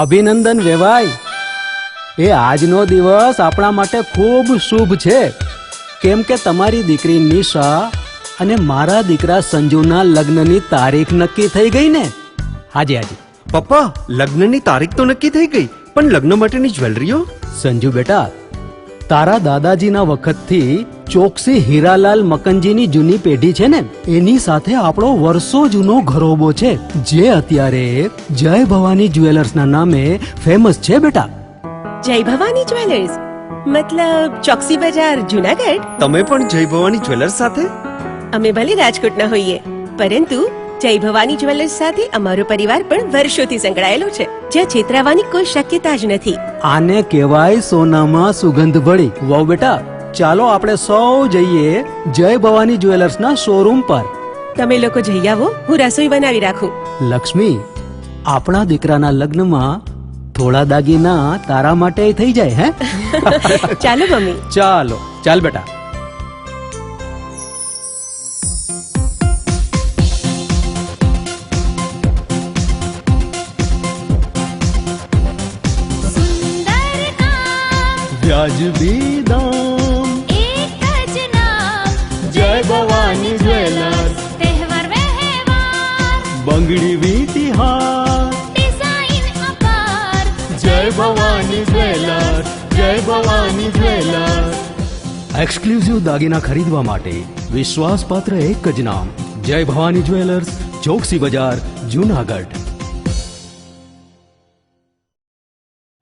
અભિનંદન વેવાઈ. એ આજનો દિવસ આપણા માટે ખૂબ શુભ છે, કેમ કે તમારી દીકરી નિશા અને મારા દીકરા સંજુના લગ્નની તારીખ નક્કી થઈ ગઈ ને. હાજી હાજી. પપ્પા, લગ્નની તારીખ તો નક્કી થઈ ગઈ, પણ લગ્ન માટેની જ્વેલરીઓ? સંજુ બેટા, તારા દાદાજીના વખતથી ચોકસી હીરાલાલ મકનજીની જૂની પેઢી છે ને, એની સાથે આપણો વર્ષો જૂનો ઘરોબો છે, જે અત્યારે જય ભવાની જ્વેલર્સના નામે ફેમસ છે બેટા. જય ભવાની જ્વેલર્સ મતલબ ચોકસી બજાર જુનાગઢ? તમે પણ જય ભવાની જ્વેલર્સ સાથે? અમે ભલે રાજકોટના હોઈએ, પરંતુ જય ભવાની જ્વેલર્સ સાથે અમારો પરિવાર પણ વર્ષોથી સંકળાયેલો છે, જ્યાં છેતરાવાની કોઈ શક્યતા જ નથી. આને કહેવાય સોનામાં સુગંધ ભળી. વાવ બેટા, ચાલો આપણે સૌ જઈએ જય ભવાની જ્વેલર્સના શોરૂમ પર. તમે લોકો જઈ આવો, હું રસોઈ બનાવી રાખું. લક્ષ્મી, આપણા દીકરાના લગ્નમાં થોડા દાગીના તારા માટે થઈ જાય. હે ચાલો મમ્મી. ચાલો ચાલ બેટા. વ્યાજબી દામ, એક જ નામ, જય ભવાની જ્વેલર્સ. તહેવાર વ્યવહાર, બંગડી વીટી હાર, ડિઝાઇન અપાર, જય ભવાની જ્વેલર્સ, જય ભવાની જ્વેલર્સ. એક્સક્લુઝિવ દાગીના ખરીદવા માટે વિશ્વાસપાત્ર એક જ નામ, જય ભવાની જ્વેલર્સ, ચોકસી બજાર, જુનાગઢ.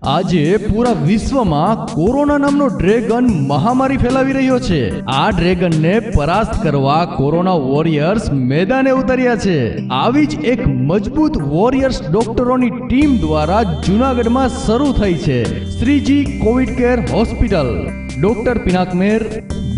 આજે પૂરા વિશ્વમાં કોરોના નામનો ડ્રેગન મહામારી ફેલાવી રહ્યો છે. આ ડ્રેગનને પરાસ્ત કરવા કોરોના વોરિયર્સ મેદાને ઉતર્યા છે. આવી જ એક મજબૂત વોરિયર્સ ડોક્ટરોની ટીમ દ્વારા જૂનાગઢમાં શરૂ થઈ છે Shreeji covid care hospital. Doctor Pinak Mer,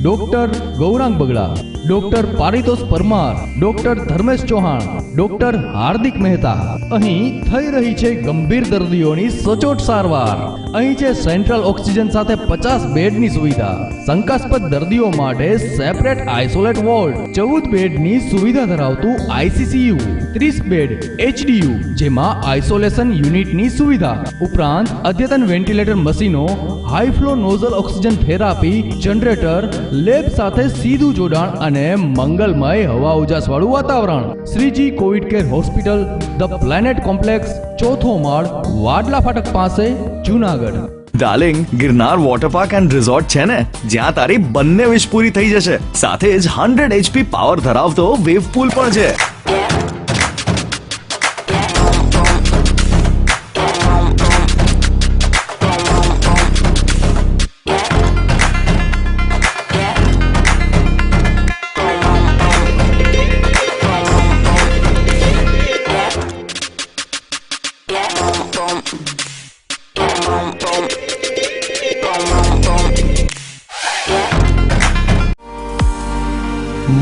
doctor Gaurang Bagda, doctor Paritosh Parmar, doctor Dharmesh Chauhan, doctor Hardik Mehta. અહીં થઈ રહી છે ગંભીર દર્દીઓની સચોટ સારવાર. અહીં છે સેન્ટ્રલ ઓક્સિજન સાથે 50 બેડની સુવિધા, શંકાસ્પદ દર્દીઓ માટે સેપરેટ આઇસોલેટ વોર્ડ, 14 બેડની સુવિધા ધરાવતું આઈસીસીયુ, 30 બેડ એચડીયુ જેમાં આઇસોલેશન યુનિટની સુવિધા, ઉપરાંત અદ્યતન વેન્ટિલેટર મશીનો, high flow nasal oxygen therapy, generator, lab સાથે સીધું જોડાણ અને મંગલમય હવા ઉજાસ વાળું વાતાવરણ. Shreeji covid care hospital, the planet complex, ચોથો માળ, વાડલા ફાટક પાસે, Junagadh. Darling, Girnar water park and resort છે ને, જ્યાં તારી બંને વિશ પૂરી થઈ જશે. સાથે જ 100 HP પાવર ધરાવતો વેવ પૂલ પણ છે.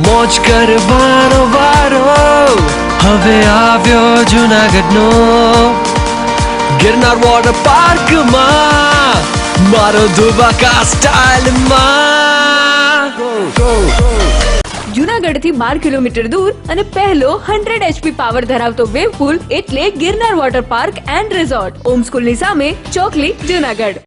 મોજ કરવાનો વારો હવે આવ્યો જૂનાગઢનો. ગિરનાર વોટર પાર્કમાં મારો ધુબાકા સ્ટાઇલમાં. જૂનાગઢથી 12 કિલોમીટર દૂર અને પહેલો 100 HP પાવર ધરાવતો વેવ પુલ એટલે Girnar water park and resort, Om સ્કૂલની સામે, ચોકલી, જૂનાગઢ.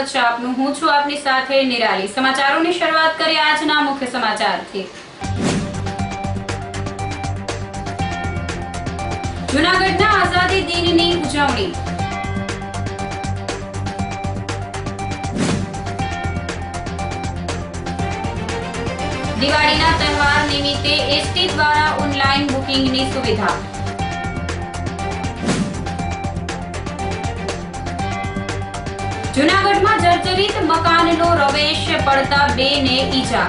સ્વાગત છે આપનું. હું છું આપની સાથે નિરાલી. સમાચારોની શરૂઆત કરીએ આજના મુખ્ય સમાચારથી. જૂનાગઢના આઝાદી દિનની ઉજવણી. દિવાળીના તહેવાર નિમિત્તે એસટી દ્વારા ઓનલાઈન બુકિંગની સુવિધા. જૂનાગઢમાં જર્જરિત મકાનનો રવેશ પડતા 2 ને ઈજા.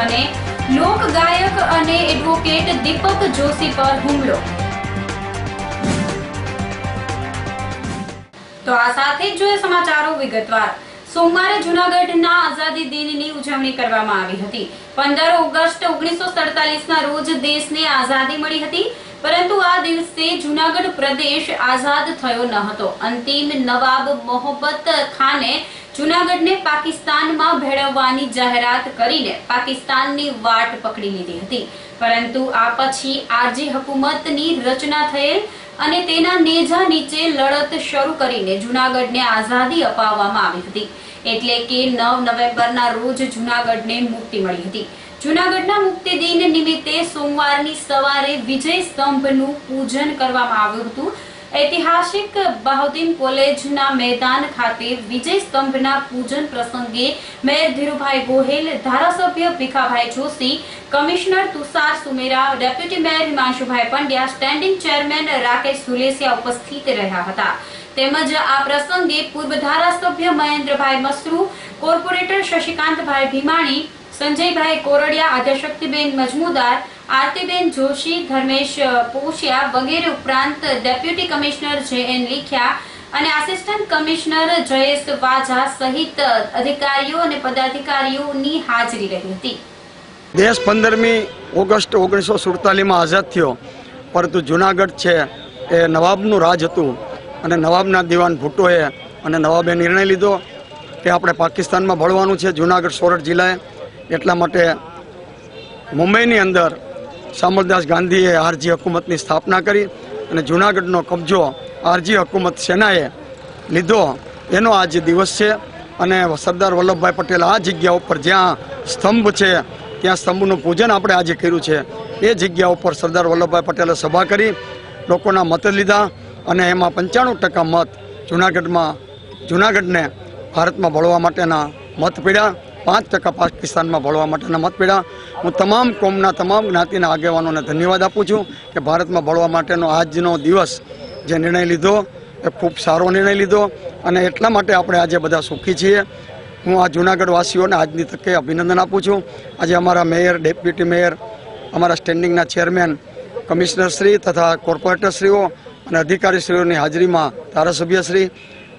અને લોક ગાયક અને એડવોકેટ દીપક જોશી પર હુમલો. તો આ સાથે જ જોઈએ સમાચારો વિગતવાર. સોમવારે જૂનાગઢના આઝાદી દિનની ઉજવણી કરવામાં આવી હતી. 15 ઓગસ્ટ 1947ના રોજ દેશને આઝાદી મળી હતી, પરંતુ આ દિવસે જૂનાગઢ પ્રદેશ આઝાદ થયો ન હતો. અંતિમ નવાબ મોહબ્બત ખાને જૂનાગઢને પાકિસ્તાનમાં ભેળવવાની જાહેરાત કરીને પાકિસ્તાનની વાટ પકડી લીધી હતી. પરંતુ આ પછી આરજી હુકુમતની રચના થયેલ અને તેના નેજા નીચે લડત શરૂ કરીને જૂનાગઢને આઝાદી અપાવવામાં આવી હતી. એટલે કે 9 નવેમ્બરના રોજ જૂનાગઢને મુક્તિ મળી હતી. જૂનાગઢના મુક્તિ દિન નિમિત્તે સોમવારની સવારે વિજય સ્તંભનું પૂજન કરવામાં આવ્યું હતું. ઐતિહાસિક બહાઉદ્દીન કોલેજના મેદાન ખાતે વિજય સ્તંભના પૂજન પ્રસંગે મેયર ધીરુભાઈ ગોહેલ, ધારાસભ્ય Bhikhabhai Joshi, commissioner Tushar Sumera, deputy mayor Himanshubhai Pandya, standing chairman Rakesh Sulesiya ઉપસ્થિત રહ્યા હતા. તેમજ આ પ્રસંગે પૂર્વ ધારાસભ્ય મહેન્દ્રભાઈ મસરૂ, કોર્પોરેટર શશિકાંતભાઈ ભીમાણી, સંજયભાઈ કોરડિયા, આદ્યશક્તિબેન મજમુદાર, આરતીબેન જોશી, ધર્મેશ પોશિયા વગેરે ઉપરાંત ડેપ્યુટી કમિશનર જે.એન. લીખિયા અને આસિસ્ટન્ટ કમિશનર જયેશ વાજા સહિત અધિકારીઓ અને પદાધિકારીઓની હાજરી રહી હતી. દેશ 15મી ઓગસ્ટ 1947માં આઝાદ થયો, પરંતુ જૂનાગઢ છે એ નવાબનું રાજ હતું અને નવાબના દિવાન ભુટ્ટોએ અને નવાબે નિર્ણય લીધો કે આપણે પાકિસ્તાનમાં ભળવાનું છે જૂનાગઢ સોરઠ જિલ્લાએ. એટલા માટે મુંબઈની અંદર શામળદાસ ગાંધીએ આરજી હુકુમતની સ્થાપના કરી અને જૂનાગઢનો કબજો આરજી હુકુમત સેનાએ લીધો. એનો આજ દિવસ છે અને સરદાર વલ્લભભાઈ પટેલ આ જગ્યા ઉપર જ્યાં સ્તંભ છે ત્યાં સ્તંભનું પૂજન આપણે આજે કર્યું છે. એ જગ્યા ઉપર સરદાર વલ્લભભાઈ પટેલે સભા કરી, લોકોના મત લીધા અને એમાં 95% મત જૂનાગઢને ભારતમાં ભળવા માટેના મત પડ્યા. 5% પાકિસ્તાનમાં ભળવા માટેના મત પડ્યા. હું તમામ કોમના તમામ જ્ઞાતિના આગેવાનોને ધન્યવાદ આપું છું કે ભારતમાં ભળવા માટેનો આજનો દિવસ જે નિર્ણય લીધો એ ખૂબ સારો નિર્ણય લીધો અને એટલા માટે આપણે આજે બધા સુખી છીએ. હું આ જૂનાગઢ વાસીઓને આજની તકે અભિનંદન આપું છું. આજે અમારા મેયર, ડેપ્યુટી મેયર, અમારા સ્ટેન્ડિંગના ચેરમેન, કમિશનરશ્રી તથા કોર્પોરેટરશ્રીઓ અને અધિકારીશ્રીઓની હાજરીમાં, ધારાસભ્યશ્રી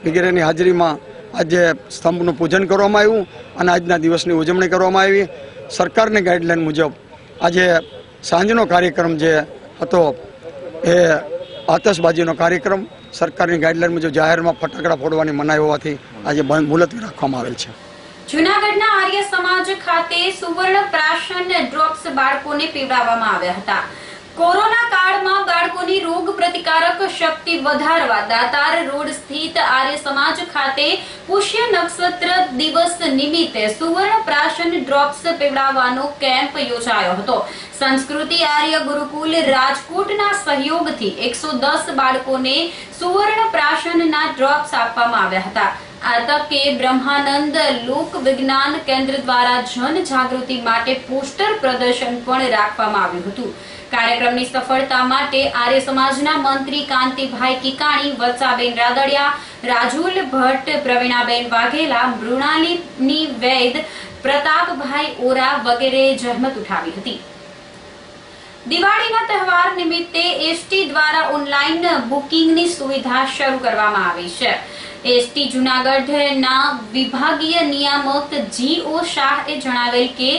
વગેરેની હાજરીમાં આજે સ્તંભનું પૂજન કરવામાં આવ્યું અને આજના દિવસની ઉજવણી કરવામાં આવી. સરકારની ગાઈડલાઈન મુજબ આજે સાંજનો કાર્યક્રમ જે હતો એ આતશબાજીનો કાર્યક્રમ સરકારની ગાઈડલાઈન મુજબ જાહેરમાં ફટાકડા ફોડવાની મનાઈ હોવાથી આજે મુલતવી રાખવામાં આવેલ છે. જૂનાગઢના આર્ય સમાજ ખાતે સુવર્ણ પ્રાશન ડ્રોપ્સ બાળકોને પીવડાવવામાં આવ્યા હતા. કોરોના કાળમાં બાળકોની રોગ પ્રતિકારક શક્તિ વધારવા દાતાર રોડ સ્થિત આર્ય સમાજ ખાતે પુષ્ય નક્ષત્ર દિવસ નિમિત્તે સુવર્ણ પ્રાશન ડ્રોપ્સ પીવડાવવાનો કેમ્પ યોજાયો હતો. સંસ્કૃતિ આર્ય ગુરુકુલ રાજકોટના સહયોગથી 110 બાળકોને સુવર્ણ પ્રાશનના ડ્રોપ્સ આપવામાં આવ્યા હતા. આ તકે બ્રહ્માનંદ લોક વિજ્ઞાન કેન્દ્ર દ્વારા જન જાગૃતિ માટે પોસ્ટર પ્રદર્શન પણ રાખવામાં આવ્યું હતું. કાર્યક્રમની સફળતા માટે આર્ય સમાજના મંત્રી કાંતિભાઈ કિકાણી, વત્સાબેન રાદડિયા, રાજુલ ભટ્ટ, પ્રવીણાબેન વાઘેલા, મૃણાલિની વૈદ, પ્રતાપભાઈ ઓરા વગેરે જહેમત ઉઠાવી હતી. દિવાળીના તહેવાર નિમિત્તે એસટી દ્વારા ઓનલાઈન બુકિંગની સુવિધા શરૂ કરવામાં આવી છે. એસટી જૂનાગઢના વિભાગીય નિયામક G.O. શાહે જણાવેલ કે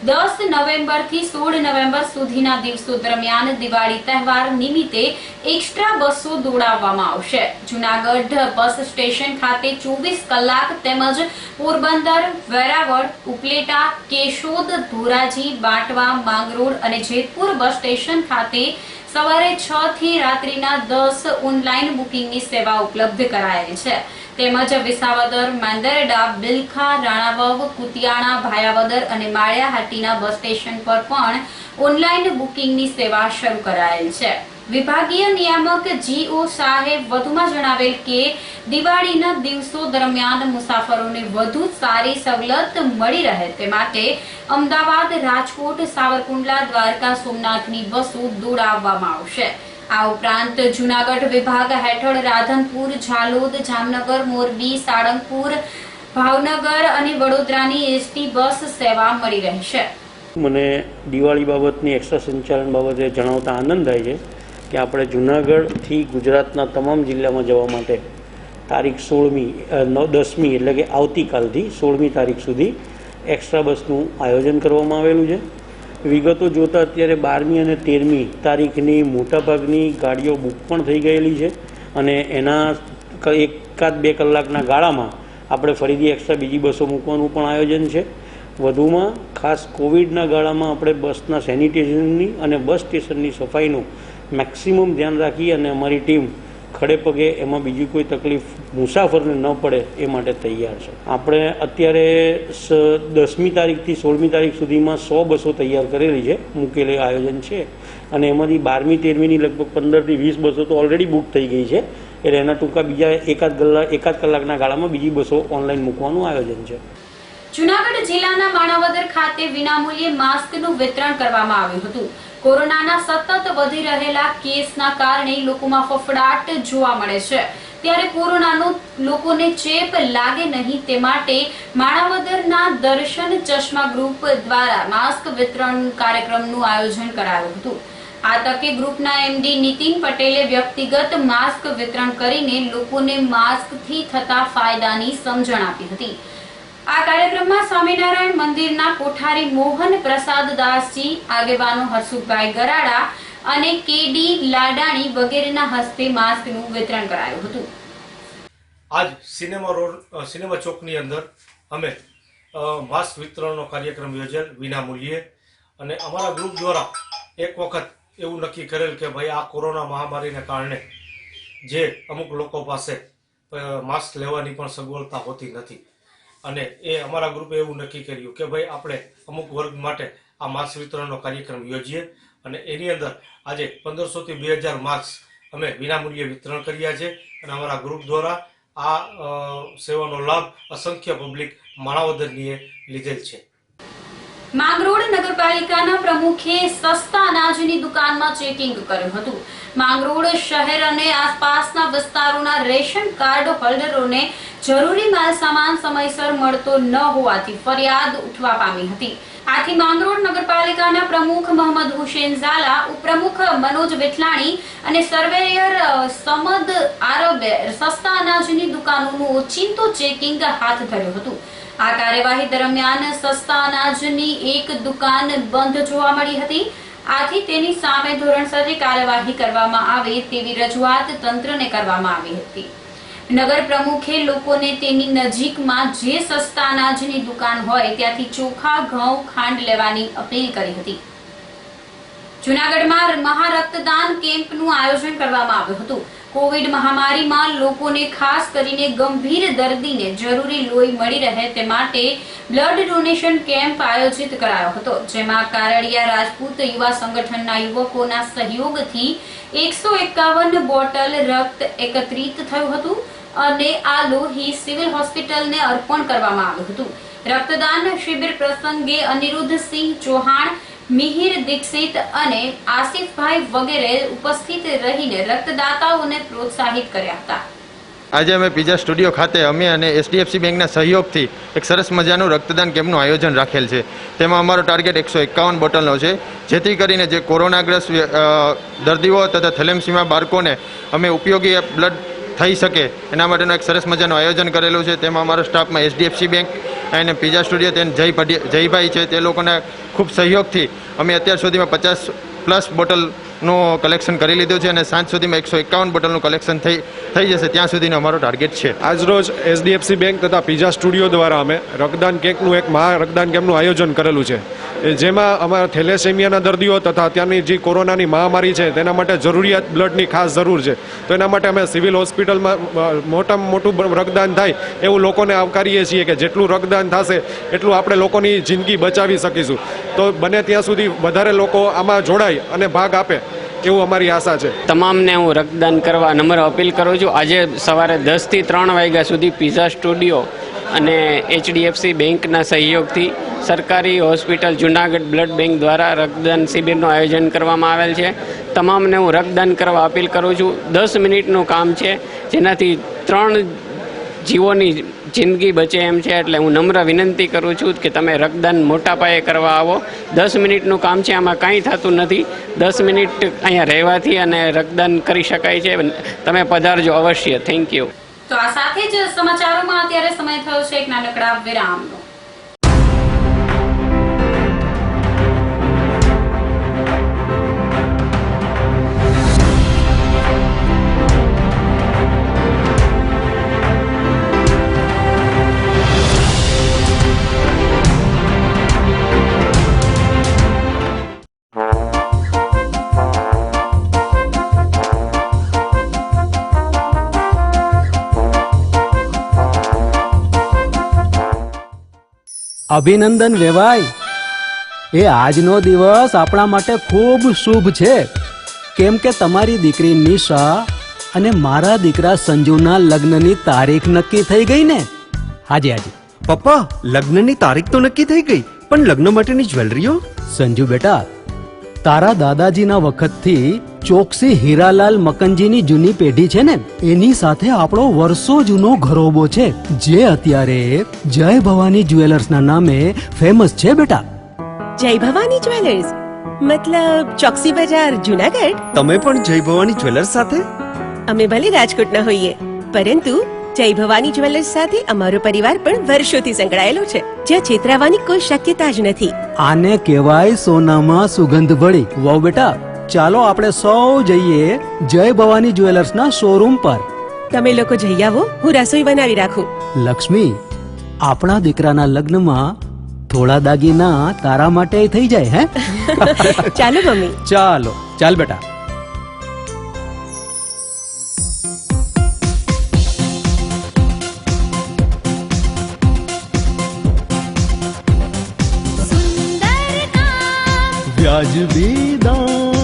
10 નવેમ્બરથી 16 નવેમ્બર સુધીના દિવસો દરમિયાન દિવાળી તહેવાર નિમિત્તે એક્સ્ટ્રા બસો દોડાવવામાં આવશે. જૂનાગઢ બસ સ્ટેશન ખાતે 24 કલાક તેમજ પોરબંદર, વેરાવળ, ઉપલેટા, કેશોદ, ધોરાજી, બાંટવા, માંગરોળ અને જેતપુર બસ સ્ટેશન ખાતે સવારે 6 થી રાત્રિના 10 ઓનલાઈન બુકિંગની સેવા ઉપલબ્ધ કરાયેલી છે. તેમજ વિસાવદર, મેંદરડા, બિલખા, રાણાવાવ, કુતિયાણા, ભાયાવદર અને માળિયાહાટીના બસ સ્ટેશન પર પણ ઓનલાઈન બુકિંગની સેવા શરૂ કરાયેલ છે. વિભાગીય નિયામક G.O. શાહે વધુમાં જણાવેલ કે દિવાળીના દિવસો દરમિયાન મુસાફરોને વધુ સારી સવલત મળી રહે તે માટે અમદાવાદ, રાજકોટ, સાવરકુંડલા, દ્વારકા, સોમનાથની બસો દોડાવવામાં આવશે. આ ઉપરાંત જૂનાગઢ વિભાગ હેઠળ રાધનપુર, ઝાલોદ, જામનગર, મોરબી, સાળંગપુર, ભાવનગર અને વડોદરાની એસટી બસ સેવા મળી રહેશે. મને દિવાળી બાબતની એક્સ્ટ્રા સંચાલન બાબતે જણાવતા આનંદ થાય છે કે આપણે જૂનાગઢથી ગુજરાતના તમામ જિલ્લામાં જવા માટે તારીખ 10મી એટલે કે આવતીકાલથી 16મી તારીખ સુધી એક્સ્ટ્રા બસનું આયોજન કરવામાં આવેલું છે. વિગતો જોતાં અત્યારે 12મી અને 13મી તારીખની મોટાભાગની ગાડીઓ બુક પણ થઈ ગયેલી છે અને એના 1-2 કલાકના ગાળામાં આપણે ફરીથી એક્સ્ટ્રા બીજી બસો મૂકવાનું પણ આયોજન છે. વધુમાં ખાસ કોવિડના ગાળામાં આપણે બસના સેનિટેશનની અને બસ સ્ટેશનની સફાઈનું મેક્સિમમ ધ્યાન રાખી અને અમારી ટીમ ખડે પગે એમાં બીજી કોઈ તકલીફ મુસાફરને ન પડે એ માટે તૈયાર છે. આપણે અત્યારે 10મી તારીખથી 16મી તારીખ સુધીમાં 100 બસો તૈયાર કરેલી છે, મૂકેલી આયોજન છે અને એમાંથી 12મી 13મીની લગભગ 15થી 20 બસો તો ઓલરેડી બુક થઈ ગઈ છે. એટલે એના ટૂંકા બીજા એકાદ કલાકના ગાળામાં બીજી બસો ઓનલાઈન મૂકવાનું આયોજન છે. જૂનાગઢ જિલ્લાના માણાવદર ખાતે વિનામૂલ્યે માસ્કનું વિતરણ કરવામાં આવ્યું હતું. કોરોનાના સતત વધી રહેલા કેસના કારણે લોકોમાં ફફડાટ જોવા મળે છે. ત્યારે કોરોનાનો લોકોને ચેપ લાગે નહીં તે માટે માણાવદરના દર્શન ચશ્મા ગ્રુપ દ્વારા માસ્ક વિતરણ કાર્યક્રમનું આયોજન કરાયું હતું. આ તકે ગ્રુપના MD નીતિન પટેલે વ્યક્તિગત માસ્ક વિતરણ કરીને લોકોને માસ્કથી થતા ફાયદાની સમજણ આપી હતી. આ કાર્યક્રમમાં સ્વામિનારાયણ મંદિરના કોઠારી મોહન પ્રસાદ દાસજી, આગેવાનો હરસુખભાઈ ગરાડા અને KD લાડાણી વગેરેના હસ્તે માસ્કનું વિતરણ કરાયું હતું. આજ સિનેમા ચોકની અંદર અમે માસ્ક વિતરણનો કાર્યક્રમ યોજેલ વિનામૂલ્યે અને અમારા ગ્રુપ દ્વારા એક વખત એવું નક્કી કરેલ કે ભાઈ આ કોરોના મહામારીને કારણે જે અમુક લોકો પાસે માસ્ક લેવાની પણ સગવડતા હોતી નથી અને એ અમારા ગ્રુપે એવું નક્કી કર્યું કે ભાઈ આપણે અમુક વર્ગ માટે આ માસ્ક વિતરણનો કાર્યક્રમ યોજીએ અને એની અંદર આજે 1500 થી 2000 માસ્ક અમે વિનામૂલ્યે વિતરણ કર્યા છે અને અમારા ગ્રુપ દ્વારા આ સેવાનો લાભ અસંખ્ય પબ્લિક માણાવદરની લીધેલ છે. માંગરોળ નગરપાલિકાના પ્રમુખે સસ્તા અનાજની દુકાનમાં ચેકિંગ કર્યું હતું. માંગરોળ શહેર અને આસપાસના વિસ્તારોના રેશન કાર્ડ હોલ્ડરોને જરૂરી માલસામાન સમયસર મળતો ન હોવાથી ફરિયાદ ઉઠવા પામી હતી. આથી માંગરોળ નગરપાલિકાના પ્રમુખ મોહમ્મદ હુસેન ઝાલા, ઉપપ્રમુખ મનોજ વિઠલાણી અને સર્વેયર સમદ આરબે સસ્તા અનાજની દુકાનોનું ઓચિંતું ચેકિંગ હાથ ધર્યું હતું. આ કાર્યવાહી દરમિયાન સસ્તા અનાજની એક દુકાન બંધ જોવા મળી હતી. આથી તેની સામે ધોરણસરની કાર્યવાહી કરવામાં આવે તેવી રજૂઆત તંત્રને કરવામાં આવી હતી. નગર પ્રમુખે લોકોને તેની નજીકમાં જે સસ્તા અનાજની દુકાન હોય ત્યાંથી ચોખા, ઘઉં, ખાંડ લેવાની અપીલ કરી હતી. જૂનાગઢમાં મહારક્તદાન કેમ્પનું આયોજન કરવામાં આવ્યું હતું. કોવિડ મહામારીમાં લોકોને ખાસ કરીને ગંભીર દર્દીને જરૂરી લોહી મળી રહે તે માટે બ્લડ ડોનેશન કેમ્પ આયોજિત કરાયો હતો. જેમાં કારડિયા રાજપૂત યુવા સંગઠનના યુવકોના સહયોગથી 151 બોટલ રક્ત એકત્રિત થયું હતું અને આ લોહી સિવિલ હોસ્પિટલને અર્પણ કરવામાં આવ્યું હતું. રક્તદાન શિબિર પ્રસંગે અનિરુદ્ધસિંહ ચૌહાણ, મિહિર દીક્ષિત અને આસિફભાઈ વગેરે ઉપસ્થિત રહીને રક્તદાતાઓને પ્રોત્સાહિત કર્યા હતા. આજે અમે પીઝા સ્ટુડિયો ખાતે અમે અને HDFC બેંકના સહયોગથી એક સરસ મજાનું રક્તદાન કેમ્પનું આયોજન રાખેલ છે. તેમાં અમારો ટાર્ગેટ 151 બોટલનો છે, જેથી કરીને જે કોરોનાગ્રસ્ત દર્દીઓ તથા થેલેમસીમિયા બાળકોને અમે ઉપયોગી બ્લડ થઈ શકે એના માટેનું એક સરસ મજાનું આયોજન કરેલું છે. તેમાં અમારો સ્ટાફમાં HDFC બેંક અને પીઝા સ્ટુડિયો તેને જયભાઈ છે તે લોકોના ખૂબ સહયોગથી અમે અત્યાર સુધીમાં 50+ બોટલ નું કલેક્શન કરી લીધું છે અને સાંજ સુધીમાં 151 બોટલનું કલેક્શન થઈ જશે ત્યાં સુધીનો અમારો ટાર્ગેટ છે. આજરોજ એસડીએફસી બેંક તથા પીઝા સ્ટુડિયો દ્વારા અમે રક્તદાન કેમ્પનું એક મહા રક્તદાન કેમ્પનું આયોજન કરેલું છે, જેમાં અમારા થેલેસેમિયાના દર્દીઓ તથા અત્યારની જે કોરોનાની મહામારી છે તેના માટે જરૂરિયાત બ્લડની ખાસ જરૂર છે. તો એના માટે અમે સિવિલ હોસ્પિટલમાં મોટામાં મોટું રક્તદાન થાય એવું લોકોને આવકારીએ છીએ કે જેટલું રક્તદાન થશે એટલું આપણે લોકોની જિંદગી બચાવી શકીશું. તો બને ત્યાં સુધી વધારે લોકો આમાં જોડાય અને ભાગ આપે એવું અમારી આશા છે. તમામને હું રક્તદાન કરવા નમ્ર અપીલ કરું છું. આજે સવારે 10 થી 3 વાગ્યા સુધી પીઝા સ્ટુડિયો અને એચડીએફસી બેંકના સહયોગથી સરકારી હોસ્પિટલ જુનાગઢ બ્લડ બેંક દ્વારા રક્તદાન શિબિરનું આયોજન કરવામાં આવેલ છે. તમામને હું રક્તદાન કરવા અપીલ કરું છું. 10 મિનિટનું કામ છે, જેનાથી 3 જીવોની જિંદગી બચે એમ છે. એટલે હું નમ્ર વિનંતી કરું છું કે તમે રક્તદાન મોટા પાયે કરવા આવો. 10 મિનિટનું કામ છે, આમાં કાંઈ થતું નથી. 10 મિનિટ અહીંયા રહેવાથી અને રક્તદાન કરી શકાય છે. તમે પધારજો અવશ્ય. Thank you. તો આ સાથે જ સમાચારોમાં અત્યારે સમય થયો છે એક નાનકડા વિરામનો. અભિનંદન વેવાય. એ આજનો દિવસ આપણા માટે ખૂબ શુભ છે, કેમ કે તમારી દીકરી નિશા અને મારા દીકરા સંજુના લગ્નની તારીખ નક્કી થઈ ગઈ ને. હાજી હાજી. પપ્પા, લગ્નની તારીખ તો નક્કી થઈ ગઈ, પણ લગ્ન માટેની જ્વેલરીઓ? સંજુ બેટા, તારા દાદાજીના વખતથી ચોકસી હીરાલાલ મકનજીની જૂની પેઢી છે ને, એની સાથે આપણો વર્ષો જૂનો ઘરોબો છે, જે અત્યારે જય ભવાની જ્વેલર્સના નામે ફેમસ છે બેટા. જય ભવાની જ્વેલર્સ મતલબ ચોકસી બજાર જુનાગઢ? તમે પણ જય ભવાની જ્વેલર્સ સાથે? અમે ભલે રાજકોટના હોઈએ, પરંતુ જય ભવાની જ્વેલર્સ સાથે અમારો પરિવાર પણ વર્ષોથી સંકળાયેલો છે, જ્યાં છેતરાવાની કોઈ શક્યતા જ નથી. આને કહેવાય સોનામાં સુગંધ ભળી. વાવ બેટા, ચાલો આપણે સૌ જઈએ જય ભવાની જ્વેલર્સના શોરૂમ પર. તમે લોકો જઈ આવો, હું રસોઈ બનાવી રાખું. લક્ષ્મી, આપણા દીકરાના લગ્નમાં થોડા દાગીના તારા માટે થઈ જાય. હે ચાલો મમ્મી. ચાલો ચાલ બેટા. વ્યાજબી દામ,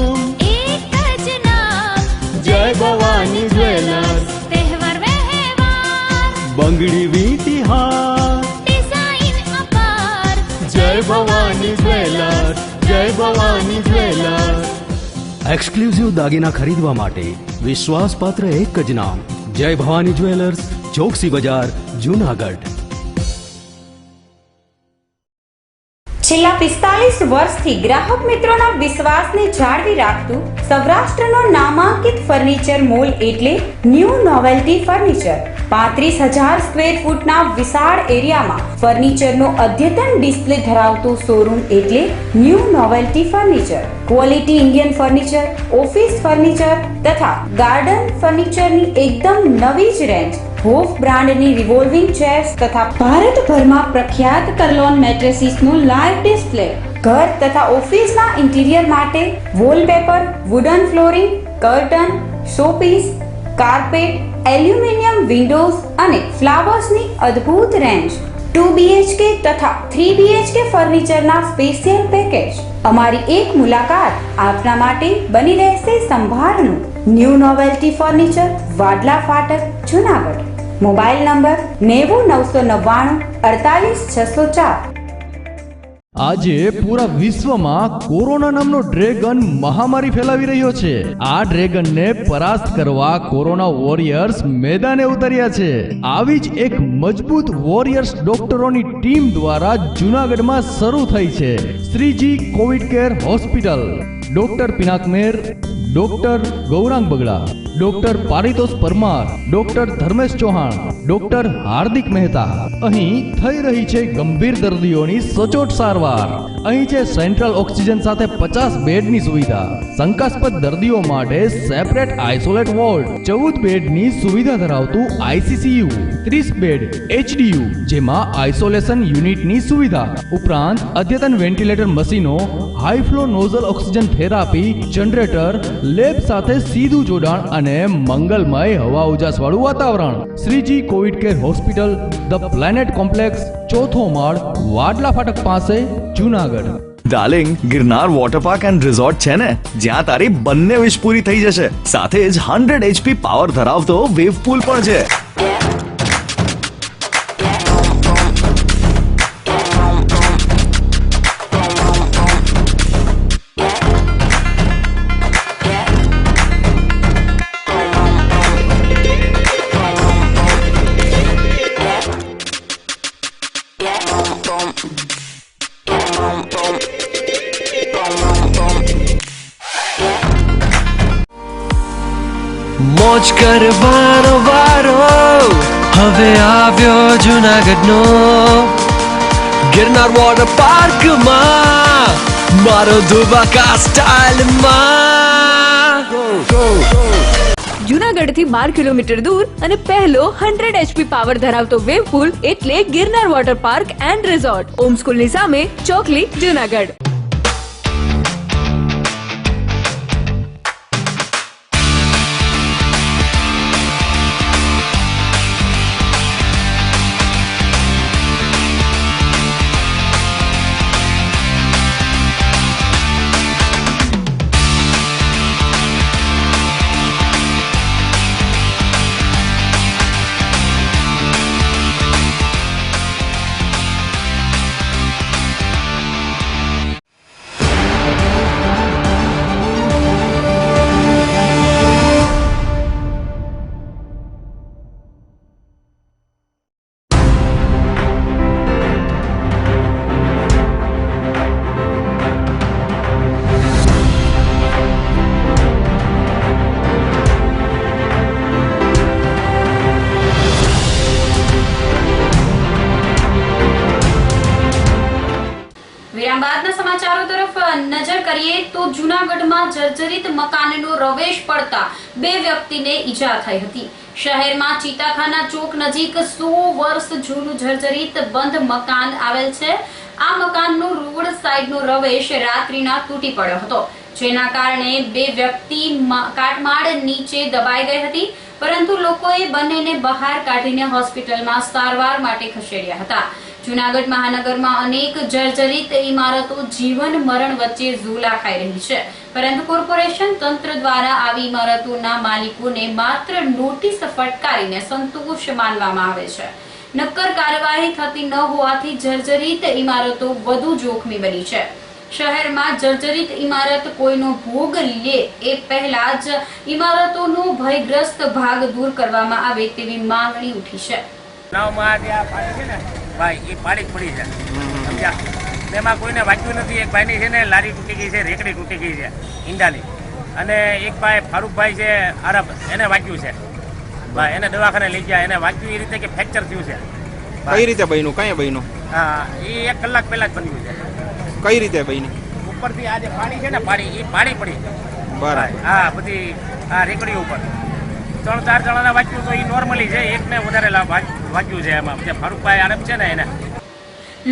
एक જ नाम જય ભવાની જ્વેલર્સ. तहेवार व्यवहार બંગડી વીટી હાર, डिजाइन अपार જય ભવાની જ્વેલર્સ, જય ભવાની જ્વેલર્સ. એક્સક્લુઝિવ દાગીના ખરીદવા માટે વિશ્વાસપાત્ર એક જ નામ, જય ભવાની જ્વેલર્સ, ચોકસી બજાર, જુનાગઢ. છેલ્લા 45 વર્ષથી ગ્રાહક મિત્રોના વિશ્વાસને જાળવી રાખતું સૌરાષ્ટ્રનો નામાંકિત ફર્નિચર મોલ એટલે ન્યૂ નોવેલ્ટી ફર્નિચર. 35,000 સ્ક્વેર ફૂટના વિશાળ એરિયામાં ફર્નિચરનો અદ્યતન ડિસ્પ્લે ધરાવતું શોરૂમ એટલે new novelty furniture. Quality Indian furniture, office furniture તથા ગાર્ડન ફર્નિચરની એકદમ નવી જ રેન્જ, હોફ બ્રાન્ડની રિવોલ્વિંગ ચેર્સ તથા ભારતભરમાં પ્રખ્યાત કરલોન મેટ્રેસીસનું લાઈવ ડિસ્પ્લે. ઘર તથા ઓફિસના ઇન્ટિરિયર માટે wallpaper, wooden flooring, curtain, showpiece, carpet, aluminium Windows અને ફ્લાવર્સની અદ્ભુત રેન્જ. 2 BHK તથા 3 BHK ફર્નિચરના સ્પેશિયલ પેકેજ. અમારી એક મુલાકાત આપના માટે બની રહેશે સંભાળનું. ન્યૂ નોવેલ્ટી ફર્નિચર, વાડલા ફાટક, જુનાગઢ. Mobile number 90 999 48 604. આજે પૂરા વિશ્વમાં કોરોના નામનો ડ્રેગન મહામારી ફેલાવી રહ્યો છે. આ ડ્રેગનને પરાસ્ત કરવા કોરોના વોરિયર્સ મેદાને ઉતર્યા છે. આવી જ એક મજબૂત વોરિયર્સ ડોક્ટરોની ટીમ દ્વારા જૂનાગઢમાં શરૂ થઈ છે Shreeji covid care hospital. Doctor Pinak Mer, doctor Gaurang Bagda, doctor Paritosh Parmar, doctor Dharmesh Chauhan, doctor Hardik Mehta. અહીં થઈ રહી છે ગંભીર દર્દીઓની સચોટ સારવાર. અહીં છે સેન્ટ્રલ ઓક્સિજન સાથે 50 બેડની સુવિધા, શંકાસ્પદ દર્દીઓ માટે સેપરેટ આઇસોલેટ વોર્ડ, 14 બેડની સુવિધા ધરાવતું આઈસીસીયુ, 30 બેડ એચડીયુ જેમાં આઇસોલેશન યુનિટની સુવિધા ઉપરાંત અદ્યતન વેન્ટિલેટર મશીનો, high flow nasal oxygen therapy, generator, lab સાથે સીધું જોડાણ અને મંગલમય હવા ઉજાસ વાળું વાતાવરણ. Shreeji covid care hospital, the planet complex, 4થો માળ, વાડલા ફાટક પાસે, Junagadh. Darling, Girnar water park and resort છે ને, જ્યાં તારી બંને વિશ પૂરી થઈ જશે. સાથે જ 100 HP પાવર ધરાવતો વેવ પૂલ પણ છે. મોજ કરવાનો વારો હવે આવ્યો જુનાગઢનો ગિરનાર વોટર પાર્કમાં મારો ધુબાકા સ્ટાઇલમાં. જુનાગઢથી 12 કિલોમીટર દૂર અને પહેલો 100 HP પાવર ધરાવતો વેવ પુલ એટલે Girnar water park and resort, Om સ્કૂલની સામે, ચોકલી, જુનાગઢ. વિરામ બાદના સમાચારો તરફ નજર કરીએ તો જૂનાગઢમાં જર્જરિત મકાનનો રવેશ પડતા 2 વ્યક્તિને ઈજા થઈ હતી. શહેરમાં ચીતાખાના ચોક નજીક 100 વર્ષ જૂનું જર્જરિત બંધ મકાન આવેલ છે. આ મકાનનો રોડ સાઈડનો રવેશ રાત્રિના તૂટી પડ્યો હતો, જેના કારણે 2 વ્યક્તિ કાટમાળ નીચે દબાઈ ગઈ હતી, પરંતુ લોકોએ બંનેને બહાર કાઢીને હોસ્પિટલમાં સારવાર માટે ખસેડ્યા હતા. જૂનાગઢ મહાનગરમાં અનેક જર્જરિત ઇમારતો જીવન મરણ વચ્ચે ઝૂલા ખાઈ રહી છે, પરંતુ કોર્પોરેશન તંત્ર દ્વારા આવી ઇમારતોના માલિકોને માત્ર નોટિસ ફટકારીને સંતોષ માનવામાં આવે છે. નક્કર કાર્યવાહી થતી ન હોવાથી જર્જરિત ઇમારતો વધુ જોખમી બની છે. શહેરમાં જર્જરિત ઇમારત કોઈનો ભોગ લે એ પહેલા જ ઇમારતોનો ભયગ્રસ્ત ભાગ દૂર કરવામાં આવે તેવી માંગણી ઉઠી છે. ભાઈ એ પાડી પડી છે, સમજ્યા? તેમાં કોઈને વાંચ્યું નથી. એક ભાઈની છે ને લારી તૂટી ગઈ છે, રેકડી તૂટી ગઈ છે ઈંડાની, અને એક ભાઈ ફારૂકભાઈ છે અરબ, એને વાંચ્યું છે ભાઈ, એને દવાખાને લઈ ગયા, એને વાંચ્યું એ રીતે કે ફ્રેક્ચર થયું છે. કઈ રીતે બન્યું? કઈ બન્યું? હા, એ 1 કલાક પહેલા જ બન્યું છે. કઈ રીતે બની? ઉપરથી આ જે પાણી છે ને, પાણી એ પાણી પડી. બરાબર. હા, બધી આ રેકડી ઉપર 3-4 જણાને વાંચ્યું તો એ નોર્મલી છે, એકને વધારે વાંચ્યું છે એમાં, જે ફારૂકભાઈ આરબ છે ને એને.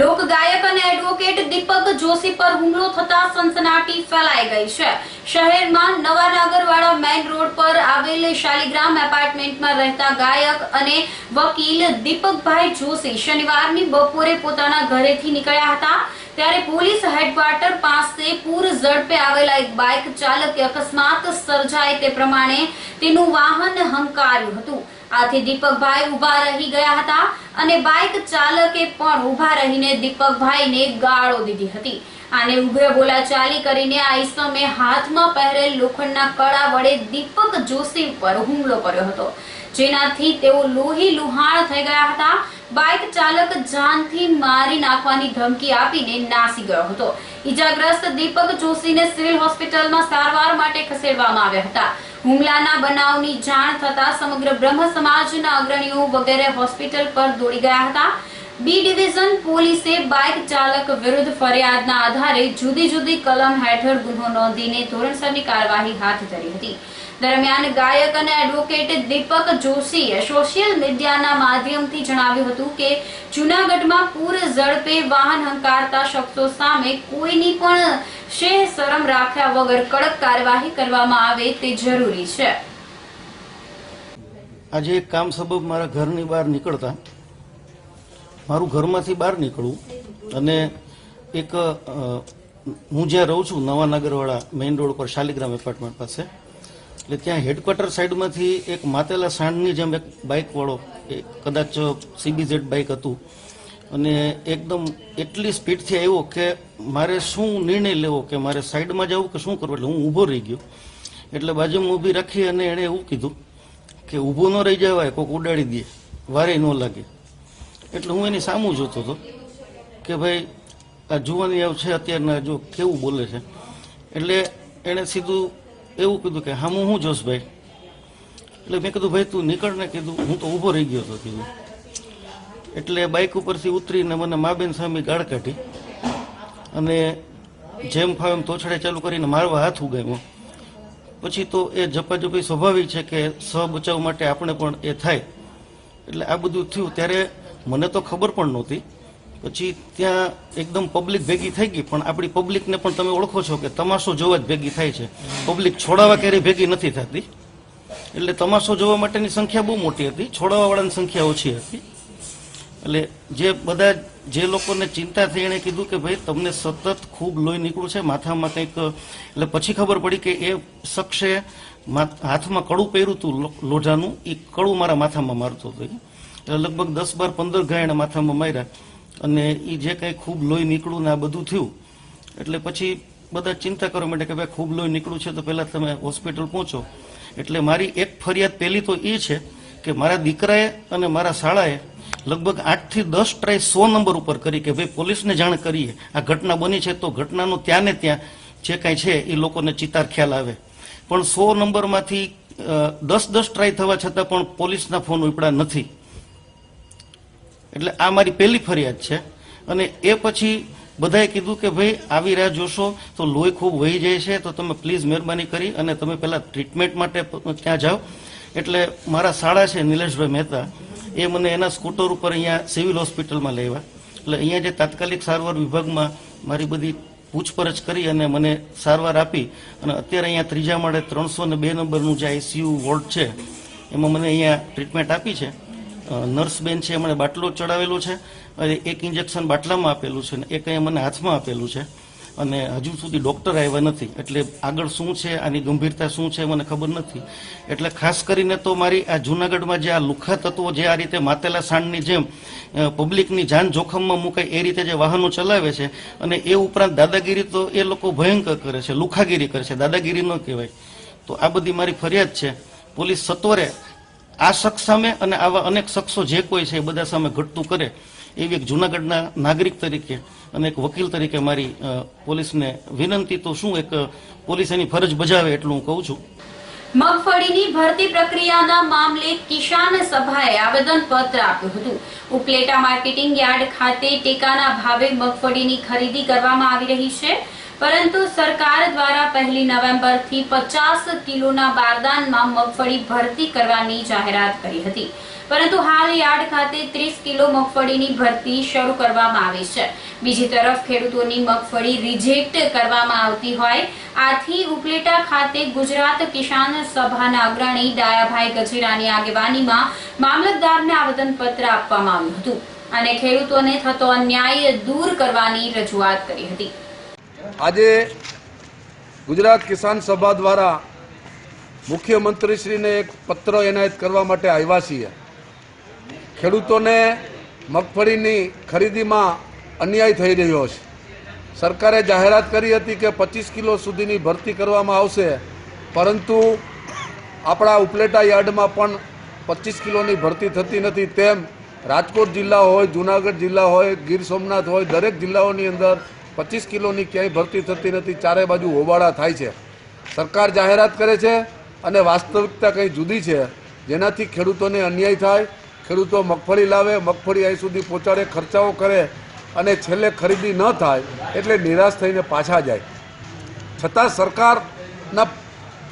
લોક ગાયક અને એડવોકેટ દીપક જોશી પર હુમલો થતા સનસનાટી ફેલાઈ ગઈ છે. શહેરમાં નવા નાગરવાડા મેઇન રોડ પર આવેલ શાલિગ્રામ એપાર્ટમેન્ટમાં રહેતા ગાયક અને વકીલ દીપકભાઈ જોશી શનિવારની બપોરે પોતાના ઘરેથી નીકળ્યા હતા, ત્યારે પોલીસ હેડક્વાર્ટર પાસે પૂર ઝડપે આવેલા એક બાઇક ચાલકે અકસ્માત સર્જાય તે પ્રમાણે તેનું વાહન હંકાર્યું હતું. આથી દીપકભાઈ ઉભા રહી ગયા હતા અને બાઇક ચાલકે પણ ઉભા રહીને દીપકભાઈને ગાળો દીધી હતી. આને ઉગ્ર બોલાચાલી કરીને આ ઈસમે હાથમાં પહેરેલ લોખંડના કડા વડે દીપક જોશી પર હુમલો કર્યો હતો, જેનાથી તેઓ લોહી લુહાણ થઈ ગયા હતા. બાઇક ચાલક જાનથી મારી નાખવાની ધમકી આપીને નાસી ગયો હતો. ઈજાગ્રસ્ત દીપક જોશીને સિવિલ હોસ્પિટલમાં સારવાર માટે ખસેડવામાં આવ્યા હતા. હુમલાના બનાવની જાણ થતા સમગ્ર બ્રહ્મ સમાજના અગ્રણીઓ વગેરે હોસ્પિટલ પર દોડી ગયા હતા. બી ડિવિઝન પોલીસે બાઇક ચાલક વિરુદ્ધ ફરિયાદના આધારે જુદી જુદી કલમ હેઠળ ગુનો નોંધીને ધોરણસરની કાર્યવાહી હાથ ધરી હતી. દરમિયાન ગાયક અને એડવોકેટ દીપક જોશીએ સોશિયલ મીડિયાના માધ્યમથી જણાવ્યું હતું કે જૂનાગઢમાં પૂર ઝડપે વાહન હંકારતા શખ્સો સામે કોઈની પણ શેહ શરમ રાખ્યા વગર કડક કાર્યવાહી કરવામાં આવે તે જરૂરી છે. આજે એક કામ સબબ મારા ઘરની બહાર નીકળતા મારું ઘરમાંથી બહાર નીકળું અને એક હું જ્યાં રહું છું નવાનગરવાળા મેઇન રોડ પર શાલિગ્રામ એપાર્ટમેન્ટ પાસે, એટલે ત્યાં હેડક્વાર્ટર સાઈડમાંથી એક માતેલા સાંડની જેમ એક બાઇકવાળો કદાચ CBZ બાઇક હતું અને એકદમ એટલી સ્પીડથી આવ્યો કે મારે શું નિર્ણય લેવો કે મારે સાઈડમાં જવું કે શું કરવું, એટલે હું ઊભો રહી ગયો. એટલે બાજુમાં ઊભી રાખી અને એણે એવું કીધું કે ઊભો ન રહી જવાય, કોઈક ઉડાડી દે, વારે ન લાગે. એટલે હું એની સામું જોતો હતો કે ભાઈ આ જુવાની આવ છે અત્યારના, જો કેવું બોલે છે. એટલે એણે સીધું એવું કીધું કે હા હું જોશ ભાઈ. એટલે મેં કીધું ભાઈ તું નીકળ ને, કીધું હું તો ઊભો રહી ગયો હતો કીધું. એટલે બાઇક ઉપરથી ઉતરીને મને મા બેન સામે ગાળ કાઢી અને જેમ ફાવે એમ તોછડે ચાલુ કરીને મારવા હાથ ઉગામ્યો. પછી તો એ ઝપાઝપી સ્વાભાવિક છે કે સ્વ બચાવ માટે આપણે પણ એ થાય. એટલે આ બધું થયું ત્યારે મને તો ખબર પણ નહોતી. પછી ત્યાં એકદમ પબ્લિક ભેગી થઈ ગઈ, પણ આપણી પબ્લિકને પણ તમે ઓળખો છો કે તમાશો જોવા જ ભેગી થાય છે, પબ્લિક છોડાવવા ક્યારેય ભેગી નથી થતી. એટલે તમાશો જોવા માટેની સંખ્યા બહુ મોટી હતી, છોડાવવા વાળાની સંખ્યા ઓછી હતી. એટલે જે બધા જે લોકોને ચિંતા થઈ એણે કીધું કે ભાઈ તમને સતત ખૂબ લોહી નીકળ્યું છે માથામાં કંઈક. એટલે પછી ખબર પડી કે એ શખ્સે હાથમાં કડું પહેર્યું હતું લોઢાનું, એ કડું મારા માથામાં મારતો હતો. એટલે લગભગ 10-12-15 ઘા એણે માથામાં માર્યા અને એ જે કંઈ ખૂબ લોહી નીકળ્યું ને આ બધું થયું. એટલે પછી બધા ચિંતા કરવા માટે કે ભાઈ ખૂબ લોહી નીકળ્યું છે તો પહેલાં તમે હોસ્પિટલ પહોંચો. એટલે મારી એક ફરિયાદ પહેલી તો એ છે કે મારા દીકરાએ અને મારા શાળાએ લગભગ 8 થી 10 ટ્રાય 100 નંબર ઉપર કરી કે ભાઈ પોલીસને જાણ કરીએ આ ઘટના બની છે તો ઘટનાનું ત્યાં ને ત્યાં જે કાંઈ છે એ લોકોને ચિતાર ખ્યાલ આવે. પણ 100 નંબરમાંથી 10 ટ્રાય થવા છતાં પણ પોલીસના ફોન ઉપડ્યા નથી. એટલે આ મારી પહેલી ફરિયાદ છે. અને એ પછી બધાએ કીધું કે ભાઈ આવી રાહ જોશો તો લોહી ખૂબ વહી જાય છે તો તમે પ્લીઝ મહેરબાની કરી અને તમે પહેલાં ટ્રીટમેન્ટ માટે ત્યાં જાઓ. એટલે મારા શાળા છે નિલેશભાઈ મહેતા, એ મને એના સ્કૂટર ઉપર અહીંયા સિવિલ હોસ્પિટલમાં લેવા. એટલે અહીંયા જે તાત્કાલિક સારવાર વિભાગમાં મારી બધી પૂછપરછ કરી અને મને સારવાર આપી અને અત્યારે અહીંયા 3જા માળે 302 નંબરનું જે ICU વોર્ડ છે એમાં મને અહીંયા ટ્રીટમેન્ટ આપી છે. નર્સ બેન છે એમણે બાટલો ચડાવેલો છે અને એક ઇન્જેક્શન બાટલામાં આપેલું છે ને એક અહીંયા મને હાથમાં આપેલું છે અને હજુ સુધી ડૉક્ટર આવ્યા નથી. એટલે આગળ શું છે આની ગંભીરતા શું છે મને ખબર નથી. એટલે ખાસ કરીને તો મારી આ જૂનાગઢમાં જે આ લુખ્ખા તત્વો જે આ રીતે માતેલા સાંડની જેમ પબ્લિકની જાન જોખમમાં મુકાય એ રીતે જે વાહનો ચલાવે છે અને એ ઉપરાંત દાદાગીરી તો એ લોકો ભયંકર કરે છે, લુખાગીરી કરે છે, દાદાગીરી ન કહેવાય. તો આ બધી મારી ફરિયાદ છે. પોલીસ સત્વરે આ શખ્સ સામે અને આવા અનેક શખ્સો જે કોઈ છે એ બધા સામે ઘટતું કરે એવી એક જૂનાગઢના નાગરિક તરીકે અને એક વકીલ તરીકે મારી પોલીસને વિનંતી. તો શું એક પોલીસ એની ફરજ બજાવે એટલું હું કહું છું. મગફળીની ભરતી પ્રક્રિયાના મામલે કિસાન સભાએ આવેદનપત્ર આપ્યું હતું. ઉપલેટા માર્કેટિંગ યાર્ડ ખાતે ટેકાના ભાવે મગફળીની ખરીદી કરવામાં આવી રહી છે, પરંતુ સરકાર દ્વારા 1 નવેમ્બરથી 50 કિલોના બારદાનમાં મગફળી ભરતી કરવાની જાહેરાત કરી હતી. પરંતુ હાલ યાર્ડ ખાતે 30 કિલો મગફળીની ભરતી શરૂ કરવામાં આવી છે. બીજી તરફ ખેડૂતોની મગફળી રિજેક્ટ કરવામાં આવતી હોય. આથી ઉપલેટા ખાતે ગુજરાત કિસાન સભાના અગ્રણી ડાયાભાઈ ગજેરાની આગેવાનીમાં મામલતદારને આવેદનપત્ર આપવામાં આવ્યું હતું અને ખેડૂતોને થતો અન્યાય દૂર કરવાની રજૂઆત કરી હતી. આજે ગુજરાત કિસાન સભા દ્વારા મુખ્યમંત્રીશ્રીને એક પત્ર એનાયત કરવા માટે આવ્યા છીએ. ખેડૂતોને મગફળીની ખરીદીમાં અન્યાય થઈ રહ્યો છે. સરકારે જાહેરાત કરી હતી કે 25 કિલો સુધીની ભરતી કરવામાં આવશે, પરંતુ આપણા ઉપલેટા યાર્ડમાં પણ 25 કિલોની ભરતી થતી નથી. તેમ રાજકોટ જિલ્લા હોય, જુનાગઢ જિલ્લા હોય, ગીર સોમનાથ હોય, દરેક જિલ્લાઓની અંદર 25 કિલોની ક્યાંય ભરતી થતી નથી. ચારે બાજુ હોબાળા થાય છે. સરકાર જાહેરાત કરે છે અને વાસ્તવિકતા કંઈ જુદી છે, જેનાથી ખેડૂતોને અન્યાય થાય. ખેડૂતો મગફળી લાવે, મગફળી અહીં સુધી પહોંચાડે, ખર્ચાઓ કરે અને છેલ્લે ખરીદી ન થાય એટલે નિરાશ થઈને પાછા જાય. છતાં સરકારના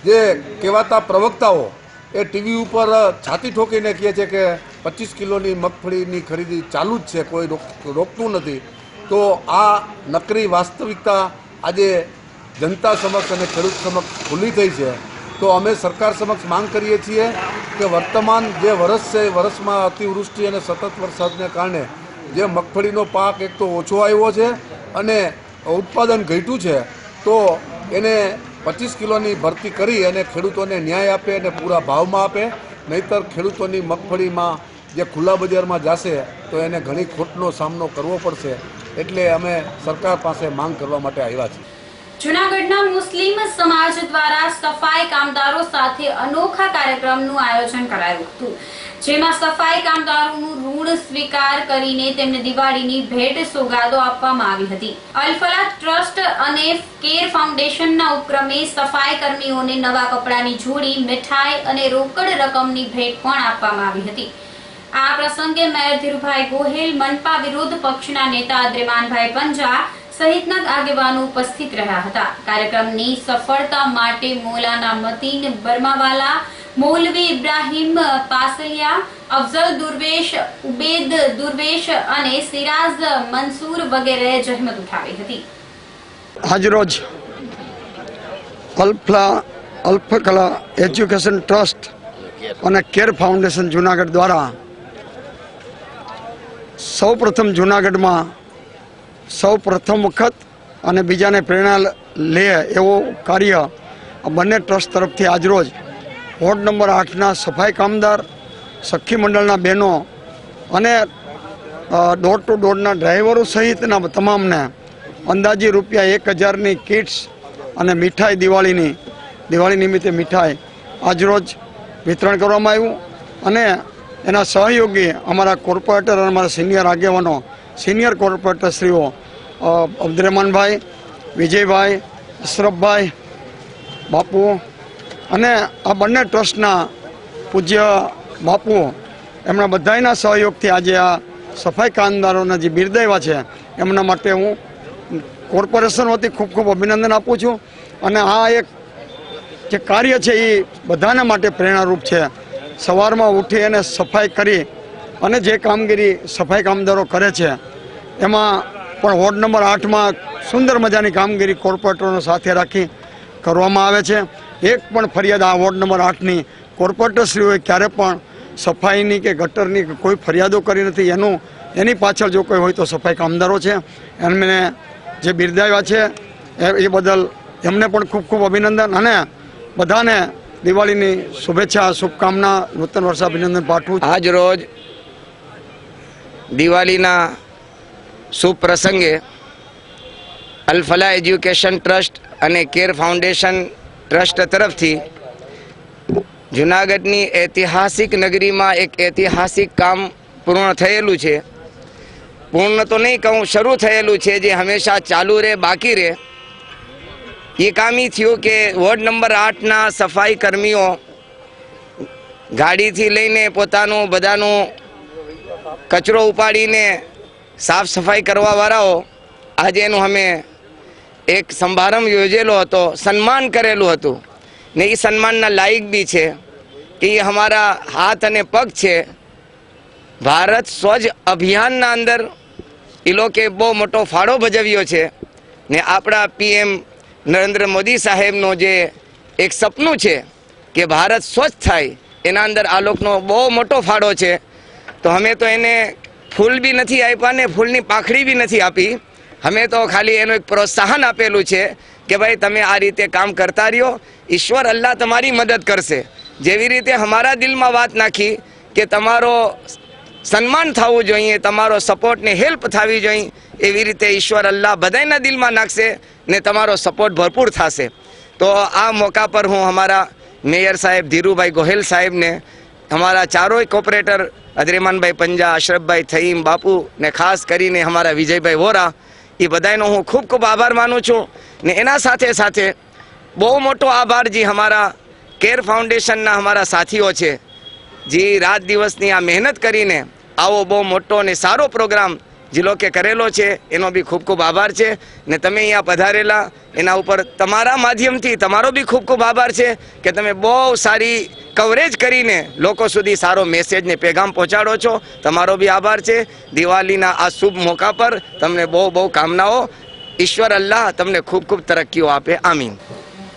જે કહેવાતા પ્રવક્તાઓ એ ટીવી ઉપર છાતી ઠોકીને કહે છે કે 25 કિલોની મગફળીની ખરીદી ચાલુ જ છે, કોઈ રોકતું નથી. તો આ નકરી વાસ્તવિકતા આજે જનતા સમક્ષ અને ખેડૂત સમક્ષ ખુલ્લી થઈ છે. તો અમે સરકાર સમક્ષ માંગ કરીએ છીએ કે વર્તમાન જે વર્ષ છે એ વર્ષમાં અતિવૃષ્ટિ અને સતત વરસાદને કારણે જે મગફળીનો પાક એક તો ઓછો આવ્યો છે અને ઉત્પાદન ઘટ્યું છે, તો એને 25 કિલોની ભરતી કરી અને ખેડૂતોને ન્યાય આપે અને પૂરા ભાવમાં આપે. નહીંતર ખેડૂતોની મગફળીમાં જે ખુલ્લા બજારમાં જશે તો એને ઘણી ખોટનો સામનો કરવો પડશે. એટલે અમે સરકાર પાસે માંગ કરવા માટે આવ્યા છીએ. જૂનાગઢના મુસ્લિમ સમાજ દ્વારા સફાઈ કામદારો સાથે અનોખા કાર્યક્રમનું આયોજન કરાયું હતું, જેમાં સફાઈ કામદારોનું ઋણ સ્વીકાર કરીને તેમને દિવાળીની ભેટ સોગાદો આપવામાં આવી હતી. અલ-ફલાહ ટ્રસ્ટ અને કેર ફાઉન્ડેશનના ઉપક્રમે સફાઈ કર્મીઓને નવા કપડાની જોડી, મીઠાઈ અને રોકડ રકમની ભેટ પણ આપવામાં આવી હતી. આ પ્રસંગે મેયર ધીરુભાઈ ગોહિલ, મનપા વિરોધ પક્ષના નેતા અદ્રેમાનભાઈ પંજા સહિતના આગેવાનો ઉપસ્થિત રહ્યા હતા. કાર્યક્રમની સફળતા માટે મૌલાના મતીન બર્માવાલા, મૌલવી ઇબ્રાહિમ પાસલિયા, અફઝલ દુર્વેશ, ઉબેદ દુર્વેશ અને સિરાજ મંસૂર વગેરે જહેમત ઉઠાવી હતી. આજરોજ અલ્ફકલા એજ્યુકેશન ટ્રસ્ટ અને કેર ફાઉન્ડેશન જુનાગઢ દ્વારા સૌપ્રથમ જુનાગઢમાં સૌપ્રથમ વખત અને બીજાને પ્રેરણા લે એવો કાર્ય બંને ટ્રસ્ટ તરફથી આજરોજ વોર્ડ નંબર 8ના સફાઈ કામદાર, સખી મંડળના બહેનો અને ડોર ટુ ડોરના ડ્રાઈવરો સહિતના તમામને અંદાજી રૂપિયા 1000ની કિટ્સ અને મીઠાઈ, દિવાળી નિમિત્તે મીઠાઈ આજરોજ વિતરણ કરવામાં આવ્યું. અને એના સહયોગી અમારા કોર્પોરેટર અને અમારા સિનિયર આગેવાનો, સિનિયર કોર્પોરેટરશ્રીઓ અબ્દુરહેમાનભાઈ, વિજયભાઈ, અશરફભાઈ, બાપુ અને આ બંને ટ્રસ્ટના પૂજ્ય બાપુ, એમના બધાના સહયોગથી આજે આ સફાઈ કામદારોના જે બિરદાવ્યા છે એમના માટે હું કોર્પોરેશન વતી ખૂબ ખૂબ અભિનંદન આપું છું. અને આ એક જે કાર્ય છે એ બધાના માટે પ્રેરણારૂપ છે. સવારમાં ઉઠી અને સફાઈ કરી અને જે કામગીરી સફાઈ કામદારો કરે છે એમાં પણ વોર્ડ નંબર 8માં સુંદર મજાની કામગીરી કોર્પોરેટરોને સાથે રાખી કરવામાં આવે છે. એક પણ ફરિયાદ આ વોર્ડ નંબર 8ની કોર્પોરેટરશ્રીઓએ ક્યારે પણ સફાઈની કે ગટરની કોઈ ફરિયાદો કરી નથી. એની પાછળ જો કોઈ હોય તો સફાઈ કામદારો છે. એમને જે બિરદાવ્યા છે એ બદલ એમને પણ ખૂબ ખૂબ અભિનંદન અને બધાને દિવાળીની શુભેચ્છા, શુભકામના, નૂતન વર્ષ અભિનંદન પાઠવું. આજ રોજ દિવાળીના શુભ પ્રસંગે અલ-ફલાહ એજ્યુકેશન ટ્રસ્ટ અને કેર ફાઉન્ડેશન ટ્રસ્ટ તરફથી જૂનાગઢની ઐતિહાસિક નગરીમાં એક ઐતિહાસિક કામ પૂર્ણ થયેલું છે. પૂર્ણ તો નહીં કહું, શરૂ થયેલું છે, જે હંમેશા ચાલુ રહે, બાકી રહે. એ કામ એ થયું કે વોર્ડ નંબર 8ના સફાઈ કર્મીઓ ગાડીથી લઈને પોતાનું બધાનું કચરો ઉપાડીને સાફ સફાઈ કરવાવાળાઓ આજે એનું અમે એક સમારંભ યોજેલો હતો, સન્માન કરેલું હતું. ને એ સન્માનના લાયક બી છે કે એ અમારા હાથ અને પગ છે. ભારત સ્વચ્છ અભિયાનના અંદર એ લોકોએ બહુ મોટો ફાળો ભજવ્યો છે. ને આપણા PM નરેન્દ્ર મોદી સાહેબનું જે એક સપનું છે કે ભારત સ્વચ્છ થાય, એના અંદર આ લોકોનો બહુ મોટો ફાળો છે. તો અમે તો એને ફૂલ બી નથી આપ્યા ને ફૂલની પાંખડી બી નથી આપી. અમે તો ખાલી એનું એક પ્રોત્સાહન આપેલું છે કે ભાઈ તમે આ રીતે કામ કરતા રહ્યો, ઈશ્વર અલ્લાહ તમારી મદદ કરશે. જેવી રીતે અમારા દિલમાં વાત નાખી કે તમારો સન્માન થવું જોઈએ, તમારો સપોર્ટ ને હેલ્પ થવી જોઈએ, એવી રીતે ઈશ્વર અલ્લાહ બધાના દિલમાં નાખશે ને તમારો સપોર્ટ ભરપૂર થશે. તો આ મોકા પર હું અમારા મેયર સાહેબ ધીરુભાઈ ગોહિલ સાહેબને हमारा चारों कोऑपरेटर अद्रेमान भाई पंजा, अशरफ भाई थईम, बापू ने खास करीने हमारा विजय भाई वोरा, ये बधाईनो हूँ खूब खूब आभार मानु छूँ। ने एना साथे साथे बहु मोटो आभार जी हमारा केर फाउंडेशन ना हमारा साथीओ छे जी रात दिवसनी आ मेहनत करीने आवो बहु मोटो ने सारो प्रोग्राम જે લોકે કરેલો છે એનો બી ખૂબ ખૂબ આભાર છે ને તમે અહીંયા પધારેલા એના ઉપર તમારા માધ્યમથી તમારો બી ખૂબ ખૂબ આભાર છે કે તમે બહુ સારી કવરેજ કરીને લોકો સુધી સારો મેસેજ ને પેગામ પહોંચાડો છો, તમારો બી આભાર છે। દિવાળીના આ શુભ મોકા પર તમને બહુ બહુ કામનાઓ। ઈશ્વર અલ્લાહ તમને ખૂબ ખૂબ તરક્કીઓ આપે, આમીન।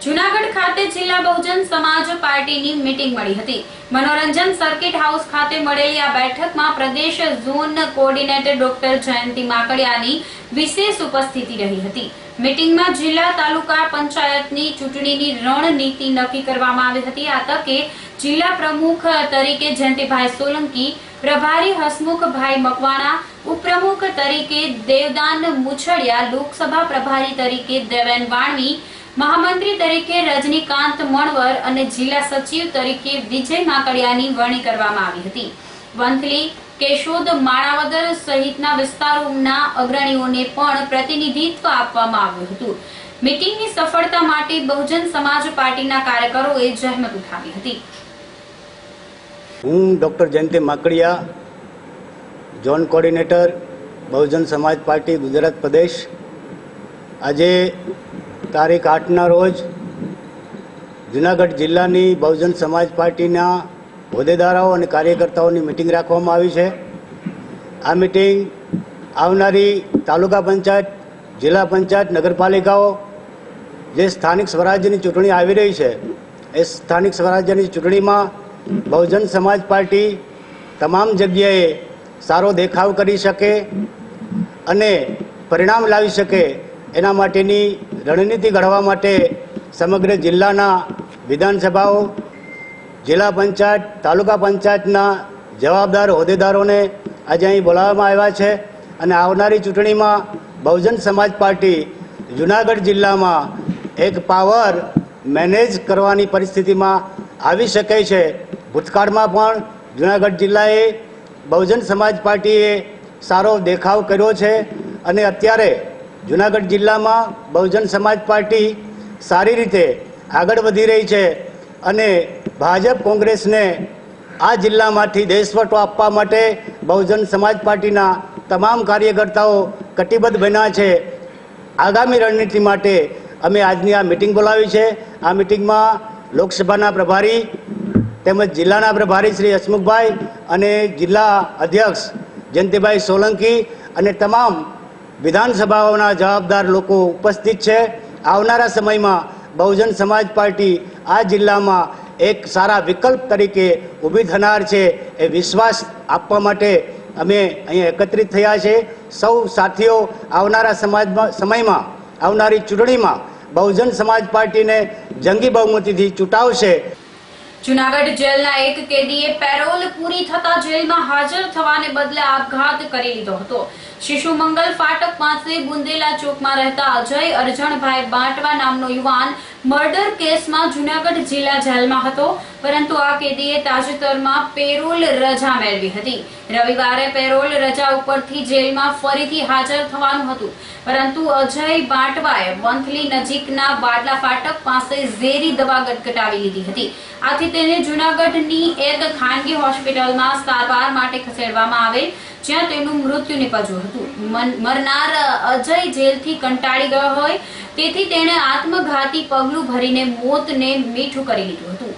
જૂનાગઢ ખાતે જિલ્લા બહુજન સમાજ પાર્ટીની મીટિંગ મળી હતી। મનોરંજન સર્કિટ હાઉસ ખાતે મળેલી આ બેઠકમાં પ્રદેશ ઝોન કોઓર્ડિનેટર ડોક્ટર જયંતિ માકડિયાની વિશેષ ઉપસ્થિતિ રહી હતી। મીટિંગમાં જિલ્લા તાલુકા પંચાયતની ચૂંટણીની રણનીતિ નક્કી કરવામાં આવી હતી। આ તકે જિલ્લા પ્રમુખ તરીકે જયંતિભાઈ સોલંકી, પ્રભારી હસમુખભાઈ મકવાણા, ઉપપ્રમુખ તરીકે દેવદાન મુછડિયા, લોકસભા પ્રભારી તરીકે દેવેન વાણવી, महामंत्री तरीके रजनीकांत मणवर અને જિલ્લા સચિવ તરીકે વિજય માકડિયાની વરણી કરવામાં આવી હતી। વંથલી, કેશોદ, માણાવદર સહિતના વિસ્તારોના અગ્રણીઓને પણ પ્રતિનિધિત્વ આપવામાં આવ્યું હતું। મીટિંગની સફળતા માટે બહુજન સમાજ પાર્ટીના કાર્યકરોએ જહેમત ઉઠાવી હતી। હું ડોક્ટર જયંતિ Makadiya, zone coordinator Bahujan Samaj party Gujarat પ્રદેશ। આજે તારીખ 8ના રોજ જૂનાગઢ જિલ્લાની બહુજન સમાજ પાર્ટીના હોદ્દેદારો અને કાર્યકર્તાઓની મિટિંગ રાખવામાં આવી છે। આ મિટિંગ આવનારી તાલુકા પંચાયત, જિલ્લા પંચાયત, નગરપાલિકાઓ જે સ્થાનિક સ્વરાજ્યની ચૂંટણી આવી રહી છે એ સ્થાનિક સ્વરાજ્યની ચૂંટણીમાં બહુજન સમાજ પાર્ટી તમામ જગ્યાએ સારો દેખાવ કરી શકે અને પરિણામ લાવી શકે એના માટેની રણનીતિ ઘડવા માટે સમગ્ર જિલ્લાના વિધાનસભાઓ, જિલ્લા પંચાયત, તાલુકા પંચાયતના જવાબદાર હોદ્દેદારોને આજે અહીં બોલાવવામાં આવ્યા છે અને આવનારી ચૂંટણીમાં બહુજન સમાજ પાર્ટી જૂનાગઢ જિલ્લામાં એક પાવર મેનેજ કરવાની પરિસ્થિતિમાં આવી શકે છે। ભૂતકાળમાં પણ જૂનાગઢ જિલ્લાએ બહુજન સમાજ પાર્ટીએ સારો દેખાવ કર્યો છે અને અત્યારે જૂનાગઢ જિલ્લામાં બહુજન સમાજ પાર્ટી સારી રીતે આગળ વધી રહી છે અને ભાજપ કોંગ્રેસને આ જિલ્લામાંથી દેશવટો આપવા માટે બહુજન સમાજ પાર્ટીના તમામ કાર્યકર્તાઓ કટિબદ્ધ બન્યા છે। આગામી રણનીતિ માટે અમે આજની આ મિટિંગ બોલાવી છે। આ મિટિંગમાં લોકસભાના પ્રભારી તેમજ જિલ્લાના પ્રભારી શ્રી હસમુખભાઈ અને જિલ્લા અધ્યક્ષ જયંતિભાઈ સોલંકી અને તમામ વિધાનસભાઓના જવાબદાર લોકો ઉપસ્થિત છે। આવનારા સમયમાં બહુજન સમાજ પાર્ટી આ જિલ્લામાં એક સારા વિકલ્પ તરીકે ઊભી થનાર છે એ વિશ્વાસ આપવા માટે અમે અહીંયા એકત્રિત થયા છે। સૌ સાથીઓ આવનારા સમયમાં આવનારી ચૂંટણીમાં બહુજન સમાજ પાર્ટીને જંગી બહુમતીથી ચૂંટાવશે। જૂનાગઢ જેલના એક કેદીએ પેરોલ પૂરી થતા જેલમાં હાજર થવાને બદલે આપઘાત કરી લીધો હતો। શિશુ મંગલ ફાટક પાસે બુંદેલા ચોકમાં રહેતા અજય અરજણભાઈ બાંટવા નામનો યુવાન મર્ડર કેસમાં જૂનાગઢ જિલ્લા જેલમાં હતો, પરંતુ આ કેદીએ તાજેતરમાં પેરોલ રજા મેળવી હતી। રવિવારે પેરોલ રજા ઉપરથી જેલમાં ફરીથી હાજર થવાનું હતું, પરંતુ અજય બાંટવાએ વંથલી નજીકના બાટલા ફાટક પાસે ઝેરી દવા ગટગટાવી લીધી હતી। આથી તેને જૂનાગઢની એક ખાનગી હોસ્પિટલમાં સારવાર માટે ખસેડવામાં આવેલ, જ્યાં તેનું મૃત્યુ નિપજ્યું હતું। મરનાર અજય જેલથી કંટાળી ગયો હોય તેથી તેણે આત્મઘાતી પગલું ભરીને મોતને મીઠું કરી લીધું હતું।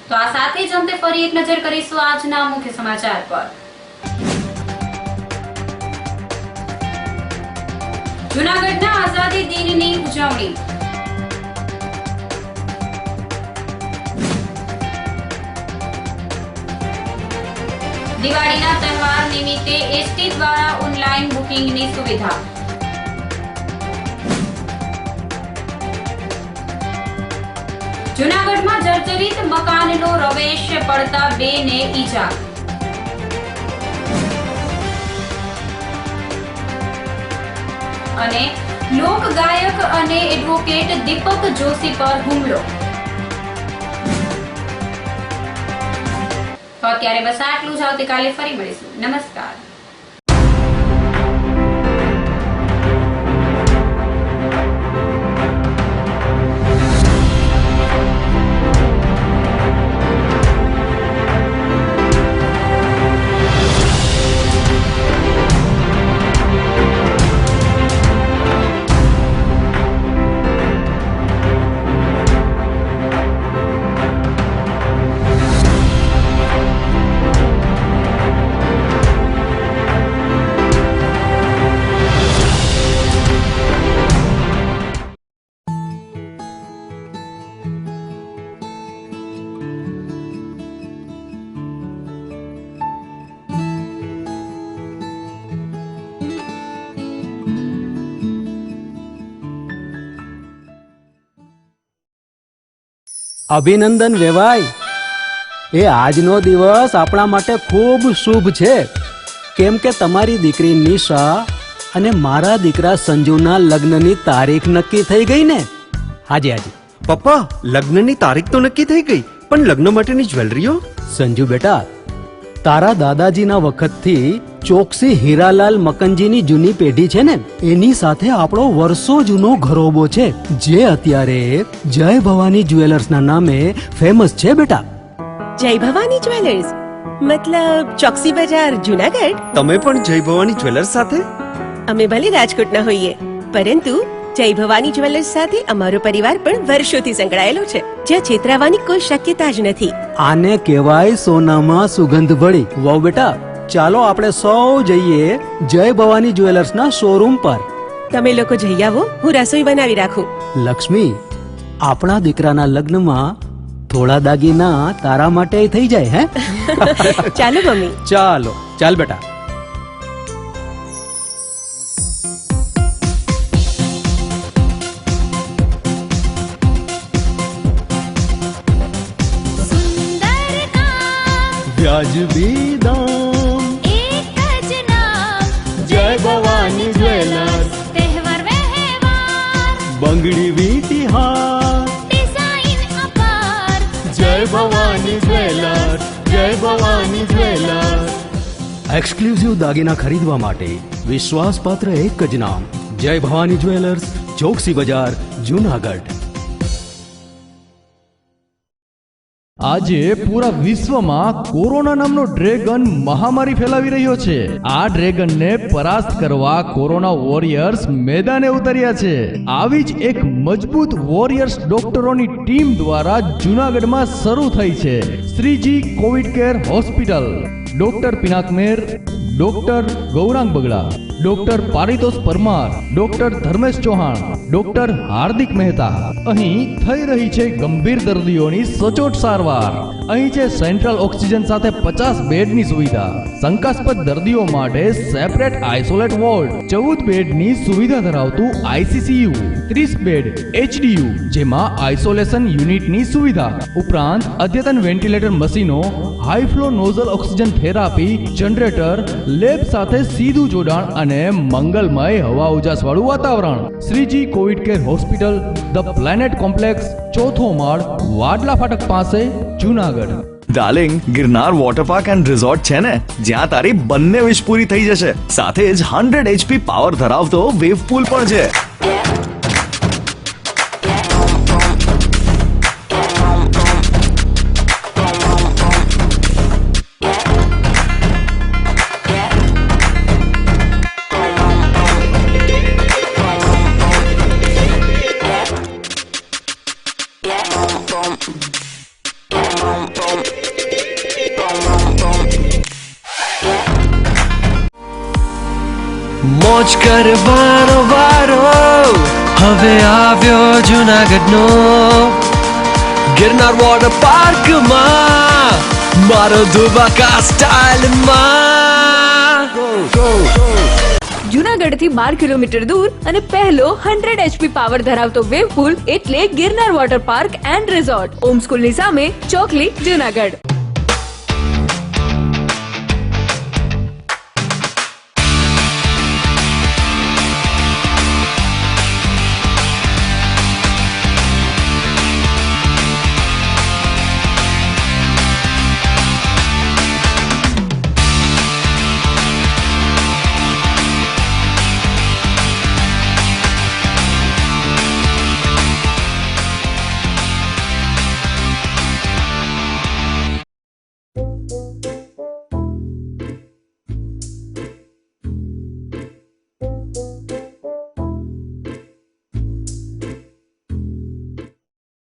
તો આ સાથે જ અંતે ફરી એક નજર કરીશું આજના મુખ્ય સમાચાર પર। જૂનાગઢના આઝાદી દિનની ઉજવણી। દિવાળીના તહેવાર નિમિત્તે એસટી દ્વારા ઓનલાઈન બુકિંગની સુવિધા। જૂનાગઢમાં જર્જરિત મકાનનો રવેશ પડતા 2 ને ઈજા। અને લોક ગાયક અને એડવોકેટ દીપક જોશી પર હુમલો। તો અત્યારે બસ આટલું જ. આવતીકાલે ફરી મળીશું. નમસ્કાર. અભિનંદન વેવાઈ. એ આજનો દિવસ આપણા માટે ખૂબ શુભ છે, કેમ કે તમારી દીકરી નિશા અને મારા દીકરા સંજુના લગ્નની તારીખ નક્કી થઈ ગઈ ને. હાજી હાજી. પપ્પા, લગ્નની તારીખ તો નક્કી થઈ ગઈ, પણ લગ્ન માટેની જ્વેલરીઓ? સંજુ બેટા, તારા દાદાજીના વખતથી ચોકસી હીરાલાલ મકનજીની જૂની પેઢી છે ને, એની સાથે આપણો વર્ષો જૂનો ઘરોબો છે, જે અત્યારે જય ભવાની જ્વેલર્સના નામે ફેમસ છે બેટા. જય ભવાની જ્વેલર્સ મતલબ ચોકસી બજાર જુનાગઢ? તમે પણ જય ભવાની જ્વેલર્સ સાથે? અમે ભલે રાજકોટના હોઈએ, પરંતુ જય ભવાની જ્વેલર્સ સાથે અમારો પરિવાર પણ વર્ષોથી સંકળાયેલો છે, જ્યાં છેતરાવાની કોઈ શક્યતા જ નથી. આને કહેવાય સોનામાં સુગંધ ભળી. વાવ બેટા, ચાલો આપણે સૌ જઈએ જય ભવાની જ્વેલર્સના શોરૂમ પર. તમે લોકો જઈ આવો, હું રસોઈ બનાવી રાખું. લક્ષ્મી, આપણા દીકરાના લગ્નમાં થોડા દાગીના તારા માટે થઈ જાય. હે ચાલો મમ્મી. ચાલો ચાલ બેટા. વ્યાજબી દામ, એક જ નામ, જય ભવાની જ્વેલર્સ. તહેવાર વ્યવહાર, બંગડી વીટી હાર, ડિઝાઇન અપાર, જય ભવાની જ્વેલર્સ, જય ભવાની જ્વેલર્સ. એક્સક્લુઝિવ દાગીના ખરીદવા માટે વિશ્વાસપાત્ર એક જ નામ, જય ભવાની જ્વેલર્સ, ચોકસી બજાર, જુનાગઢ. આજે પૂરા વિશ્વમાં કોરોના નામનો ડ્રેગન મહામારી ફેલાવી રહ્યો છે. આ ડ્રેગનને પરાસ્ત કરવા કોરોના વોરિયર્સ મેદાને ઉતર્યા છે. આવી જ એક મજબૂત વોરિયર્સ ડોક્ટરોની ટીમ દ્વારા જૂનાગઢમાં શરૂ થઈ છે Shreeji covid care hospital. Doctor Pinak Mer, doctor Gaurang Bagda, doctor Paritosh Parmar, doctor Dharmesh Chauhan, doctor Hardik Mehta. અહીં થઈ રહી છે ગંભીર દર્દીઓની સચોટ સારવાર. અહીં છે સેન્ટ્રલ ઓક્સિજન સાથે 50 બેડની સુવિધા, શંકાસ્પદ દર્દીઓ માટે સેપરેટ આઇસોલેટ વોર્ડ, 14 બેડની સુવિધા ધરાવતું આઈસીસીયુ, 30 બેડ એચડીયુ જેમાં આઇસોલેશન યુનિટની સુવિધા, ઉપરાંત અદ્યતન વેન્ટિલેટર મશીનો, high flow nasal oxygen therapy, generator, lab સાથે સીધું જોડાણ અને મંગલમય હવા ઉજાસ વાળું વાતાવરણ. Shreeji covid care hospital, the planet complex, 4થો માળ, વાડલા ફાટક પાસે, Junagadh. Darling, Girnar water park and resort છે ને, જ્યાં તારી બંને વિશ પૂરી થઈ જશે. સાથે જ 100 HP પાવર ધરાવતો વેવ પૂલ પણ છે. મોજ કરવાનો વારો હવે આવ્યો જુનાગઢનો ગિરનાર વોટર પાર્કમાં મારો ધુબાકા સ્ટાઇલમાં. જુનાગઢથી 12 કિલોમીટર દૂર અને પહેલો 100 HP પાવર ધરાવતો વેવ પુલ એટલે Girnar water park and resort, Om સ્કૂલની સામે, ચોકલી, જુનાગઢ.